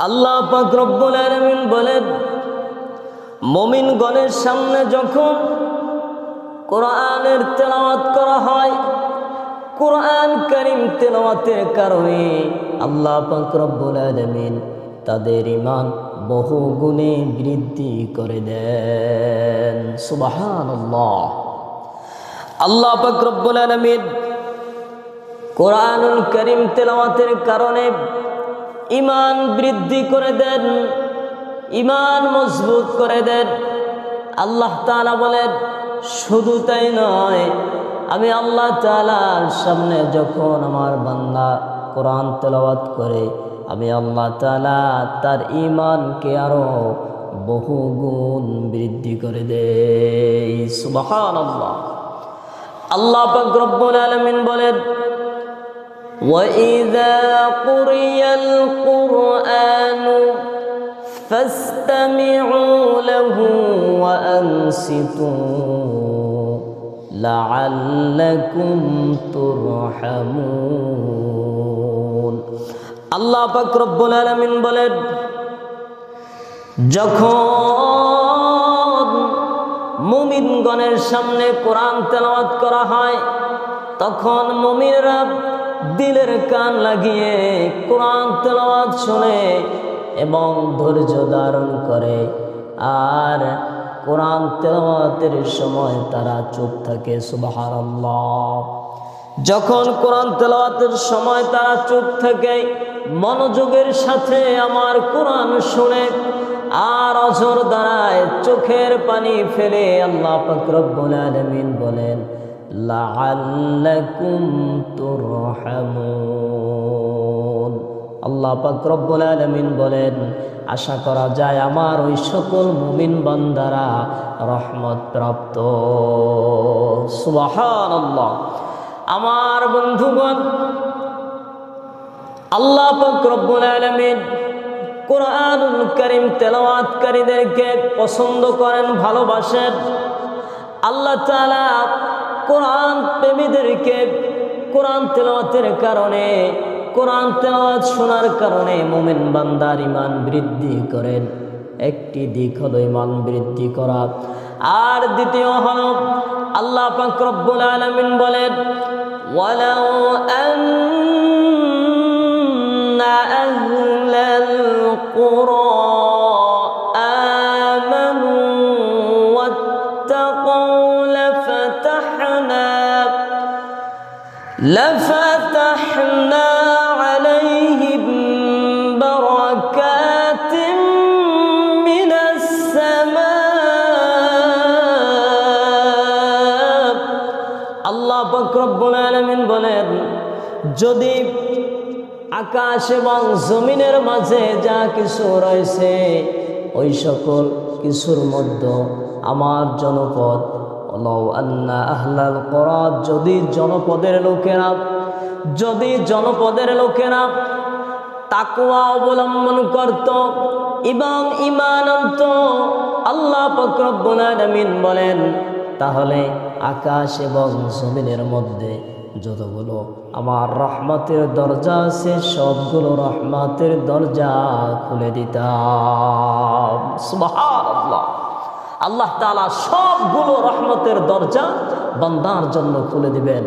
আল্লাহ পাক রব্বুল আলামিন বলেন, মুমিনগণের সামনে যখন কোরআনের তেলাওয়াত করা হয়, কোরআন কারীম তেলাওয়াতের কারণে আল্লাহ পাক রব্বুল আলামিন তাদের ঈমান বহু গুণে বৃদ্ধি করে দেন। সুবহানাল্লাহ। আল্লাহ পাক রব্বুল আলামিন কোরআনুল কারীম তেলাওয়াতের কারণে ঈমান বৃদ্ধি করে দেন, ঈমান মজবুত করে দেন। আল্লাহ তাআলা বলেন, শুধু তাই নয়, আমি আল্লাহ তাআলার সামনে যখন আমার বান্দা কোরআন তেলাওয়াত করে, আমি আল্লাহ তাআলা তার ঈমানকে আরো বহু গুণ বৃদ্ধি করে দেই। সুবহানাল্লাহ। আল্লাহ পাক রব্বুল আলামিন বলেন, وَإِذَا قُرِئَ الْقُرْآنُ فَاسْتَمِعُوا لَهُ وَأَنصِتُوا لَعَلَّكُمْ تُرْحَمُونَ। আল্লাহ পাক রব্বুল আলামিন বলেন, যখন মুমিনগণের সামনে কোরআন তেলাওয়াত করা হয়, তখন মুমিনরা দিলের কান লাগিয়ে কোরআন তেলাওয়াত শুনে এবং ধৈর্য ধারণ করে। আর কোরআন তেলাওয়াতের সময় তারা চুপ থাকে। সুবহানাল্লাহ। যখন কোরআন তেলাওয়াতের সময় তারা চুপ থাকে, মনোযোগের সাথে আমার কোরআন শুনে আর অঝর দ্বারায় চোখের পানি ফেলে আল্লাহ পাক রব্বুল আলামিন বলেন, লাআল্লাকুম তুরহামুন। আল্লাহ পাক রব্বুল আলামিন বলেন, আশা করা যায় আমার ওই সকল মুমিন বান্দারা রহমত প্রাপ্ত। সুবহানাল্লাহ। আমার বন্ধুগণ, আল্লাহ পাক রব্বুল আলামিন কোরআনুল কারীম তেলাওয়াতকারীদেরকে পছন্দ করেন, ভালোবাসেন। আল্লাহ তাআলা কোরআন প্রেমীদেরকে কোরআন তেলাওয়াতের কারণে, কোরআন তেলাওয়াত শোনার কারণে মুমিন বান্দার ঈমান বৃদ্ধি করেন। একটি দিক হলো ঈমান বৃদ্ধি করা, আর দ্বিতীয় হলো আল্লাহ পাক রব্বুল আলামিন বলেন, ওয়ালাউ আন্না আহলাল কুরা لفتحنا عليهم بركات من السماء। আল্লাহ পাক রব্বুল আলামিন বলেন, যদি আকাশ এবং জমিনের মাঝে যা কিছু রয়েছে, ওই সকল কিছুর মধ্যে আমার জনপদ, লাউ আন্না আহলাল কুরা, যদি জনপদের লোকেরা তাকওয়া অবলম্বন করত এবং ঈমান আনত, আল্লাহ পাক রব্বুল আলামিন বলেন, তাহলে আকাশ এবং জমিনের মধ্যে যতগুলো আমার রহমতের দরজা আছে, সবগুলো রহমতের দরজা খুলে দিতাম। সুবহানাল্লাহ। আল্লাহ তাআলা সবগুলো রহমতের দরজা বান্দার জন্য খুলে দিবেন।